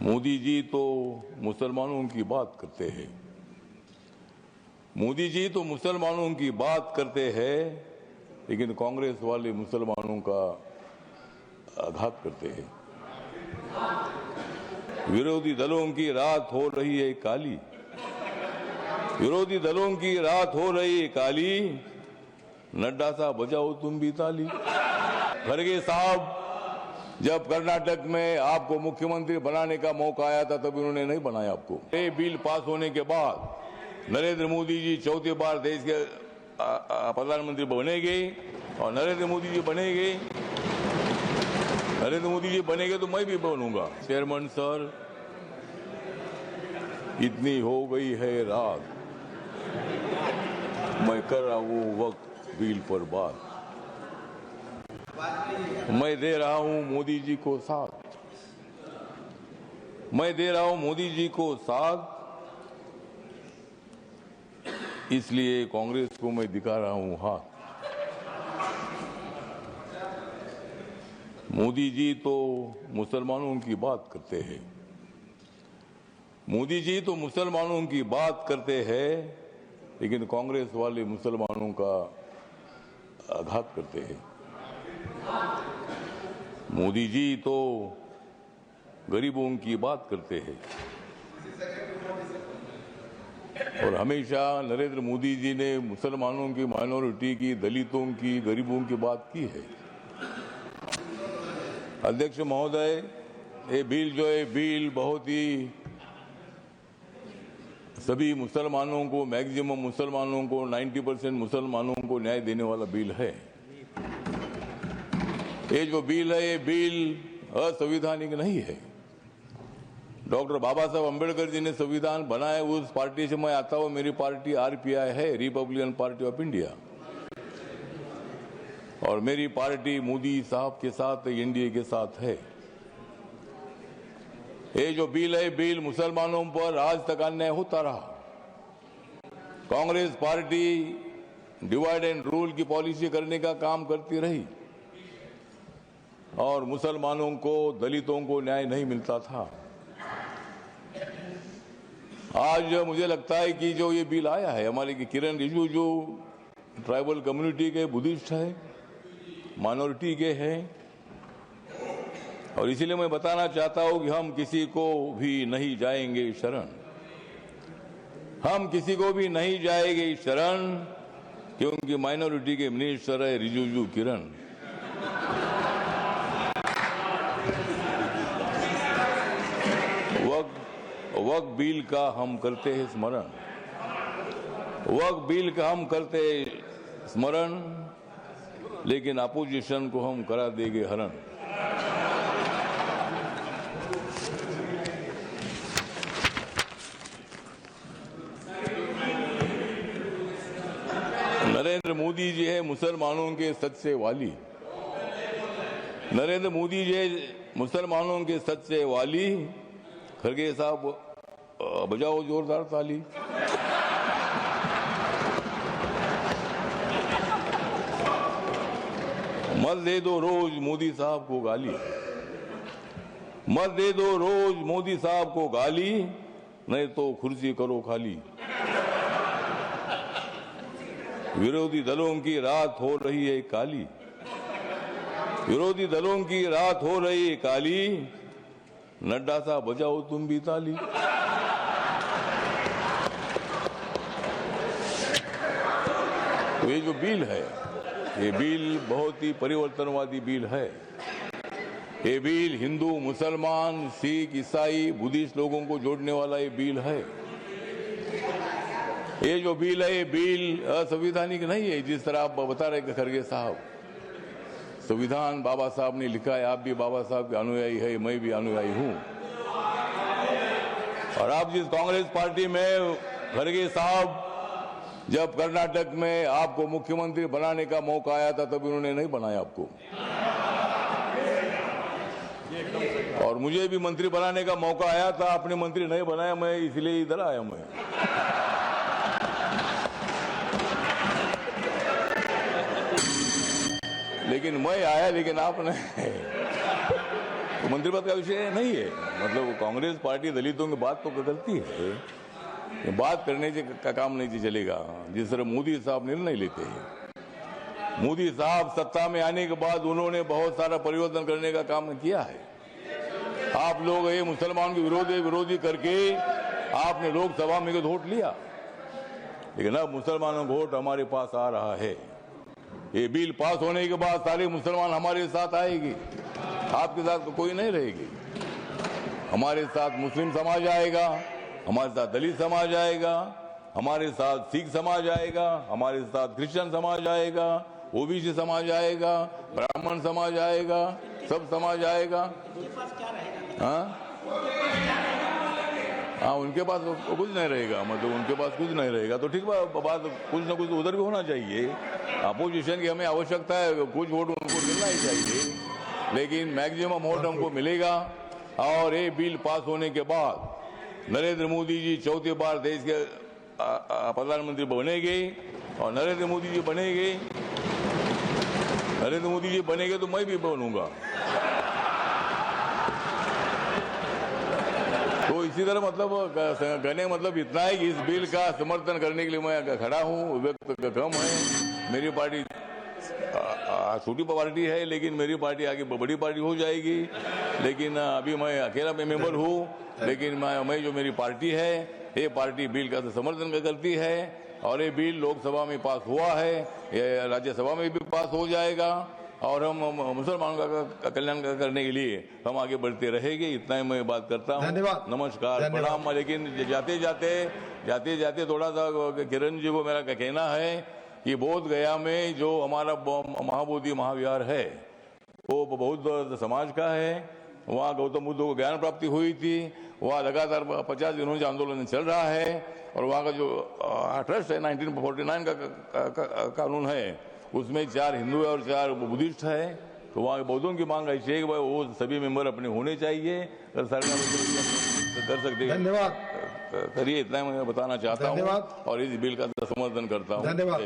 मोदी जी तो मुसलमानों की बात करते हैं। मोदी जी तो मुसलमानों की बात करते हैं, लेकिन कांग्रेस वाले मुसलमानों का आघात करते हैं। विरोधी दलों की रात हो रही है काली, विरोधी दलों की रात हो रही है काली, नड्डा साहब बजाओ तुम भी ताली। खड़गे साहब, जब कर्नाटक में आपको मुख्यमंत्री बनाने का मौका आया था तब उन्होंने नहीं बनाया आपको। ये बिल पास होने के बाद नरेंद्र मोदी जी चौथी बार देश के प्रधानमंत्री बनेंगे और नरेंद्र मोदी जी बनेंगे तो मैं भी बनूंगा। चेयरमैन सर, इतनी हो गई है रात, मैं कर रहा हूं वक्त बिल पर बात। मैं दे रहा हूं मोदी जी को साथ, मैं दे रहा हूं मोदी जी को साथ, इसलिए कांग्रेस को मैं दिखा रहा हूं हाथ। मोदी जी तो मुसलमानों की बात करते हैं, मोदी जी तो मुसलमानों की बात करते हैं, लेकिन कांग्रेस वाले मुसलमानों का आघात करते हैं। मोदी जी तो गरीबों की बात करते हैं और हमेशा नरेंद्र मोदी जी ने मुसलमानों की, माइनॉरिटी की, दलितों की, गरीबों की बात की है। अध्यक्ष महोदय, ये बिल जो है बिल बहुत ही सभी मुसलमानों को, मैक्सिमम मुसलमानों को, 90% मुसलमानों को न्याय देने वाला बिल है। ये जो बिल है ये बिल असंवैधानिक नहीं है। डॉक्टर बाबा साहब अम्बेडकर जी ने संविधान बनाया, उस पार्टी से मैं आता हूं। मेरी पार्टी आरपीआई है, रिपब्लिकन पार्टी ऑफ इंडिया, और मेरी पार्टी मोदी साहब के साथ, एनडीए के साथ है। ये जो बिल है बिल मुसलमानों पर आज तक अन्याय होता रहा। Congress party divide and rule की पॉलिसी करने का काम करती रही और मुसलमानों को, दलितों को न्याय नहीं मिलता था। आज मुझे लगता है कि जो ये बिल आया है, हमारे किरण रिजिजू जो ट्राइबल कम्युनिटी के बुद्धिस्ट है, माइनॉरिटी के हैं, और इसीलिए मैं बताना चाहता हूं कि हम किसी को भी नहीं जाएंगे शरण, हम किसी को भी नहीं जाएंगे शरण, क्योंकि माइनॉरिटी के मिनिस्टर है रिजिजू किरण। वक्फ बिल का हम करते हैं स्मरण, वक्फ बिल का हम करते हैं स्मरण, लेकिन अपोजिशन को हम करा देंगे हरण। नरेंद्र मोदी जी है मुसलमानों के सच्चे वाली, नरेंद्र मोदी जी है मुसलमानों के सच्चे वाली। खड़गे साहब, बजाओ जोरदार ताली। मत दे दो रोज मोदी साहब को गाली, मत दे दो रोज मोदी साहब को गाली, नहीं तो कुर्सी करो खाली। विरोधी दलों की रात हो रही है काली, विरोधी दलों की रात हो रही है काली, नड्डा साहब बजाओ तुम भी ताली। तो ये जो बिल है, ये बिल बहुत ही परिवर्तनवादी बिल है। ये बिल हिंदू, मुसलमान, सिख, ईसाई, बुद्धिस्ट लोगों को जोड़ने वाला ये बिल है। ये जो बिल है ये बिल असंवैधानिक नहीं है, जिस तरह आप बता रहे खड़गे साहब। संविधान बाबा साहब ने लिखा है, आप भी बाबा साहब के अनुयायी है, मैं भी अनुयायी हूं। और आप जिस कांग्रेस पार्टी में, खड़गे साहब, जब कर्नाटक में आपको मुख्यमंत्री बनाने का मौका आया था तब उन्होंने नहीं बनाया आपको, और मुझे भी मंत्री बनाने का मौका आया था, आपने मंत्री नहीं बनाया, मैं इसलिए इधर आया। मैं लेकिन मैं आया, लेकिन आपने तो मंत्री पद का विषय नहीं है। मतलब कांग्रेस पार्टी दलितों की बात तो करती है, ये बात करने का काम नहीं चलेगा। जिस तरह मोदी साहब निर्णय लेते हैं, मोदी साहब सत्ता में आने के बाद उन्होंने बहुत सारा परिवर्तन करने का काम किया है। आप लोग ये मुसलमान के विरोधी करके आपने लोकसभा में वोट लिया, लेकिन अब मुसलमानों का वोट हमारे पास आ रहा है। ये बिल पास होने के बाद सारे मुसलमान हमारे साथ आएगी, आपके साथ कोई नहीं रहेगी। हमारे साथ मुस्लिम समाज आएगा, हमारे साथ दलित समाज आएगा, हमारे साथ सिख समाज आएगा, हमारे साथ क्रिश्चियन समाज आएगा, ओबीसी समाज आएगा, ब्राह्मण समाज आएगा, सब समाज आएगा। हाँ, उनके पास कुछ नहीं रहेगा, मतलब उनके पास कुछ नहीं रहेगा तो ठीक बात, कुछ ना कुछ उधर भी होना चाहिए। अपोजिशन की हमें आवश्यकता है, कुछ वोट उनको मिलना ही चाहिए, लेकिन मैक्सिमम वोट हमको मिलेगा। और ये बिल पास होने के बाद नरेंद्र मोदी जी चौथी बार देश के प्रधानमंत्री बनेंगे, और नरेंद्र मोदी जी बनेंगे तो मैं भी बनूंगा। तो इसी तरह मतलब कहने मतलब इतना है कि इस बिल का समर्थन करने के लिए मैं खड़ा हूँ। व्यक्त कम है, मेरी पार्टी छोटी पार्टी है, लेकिन मेरी पार्टी आगे बड़ी पार्टी हो जाएगी। लेकिन अभी मैं अकेला मेंबर हूँ, लेकिन मैं जो मेरी पार्टी है, ये पार्टी बिल का समर्थन करती है, और ये बिल लोकसभा में पास हुआ है, ये राज्यसभा में भी पास हो जाएगा, और हम मुसलमानों का कल्याण करने के लिए हम आगे बढ़ते रहेंगे। इतना ही मैं बात करता हूँ। धन्यवाद, नमस्कार, प्रणाम। लेकिन जाते जाते थोड़ा सा किरण जी को मेरा कहना है कि बोध गया में जो हमारा महाबोधि महाविहार है, वो बौद्ध समाज का है। वहाँ गौतम बुद्ध को ज्ञान प्राप्ति हुई थी। वहाँ लगातार 50 दिनों से आंदोलन चल रहा है, और वहाँ का जो ट्रस्ट है 1949 का कानून है, उसमें 4 हिंदू है और 4 बुद्धिस्ट है। तो वहाँ के बौद्धों की मांग ऐसी है कि वो सभी मेंबर अपने होने चाहिए, अगर सरकार कर सकते हैं। धन्यवाद, करिए, इतना मैं बताना चाहता हूँ, और इस बिल का समर्थन करता हूँ। धन्यवाद।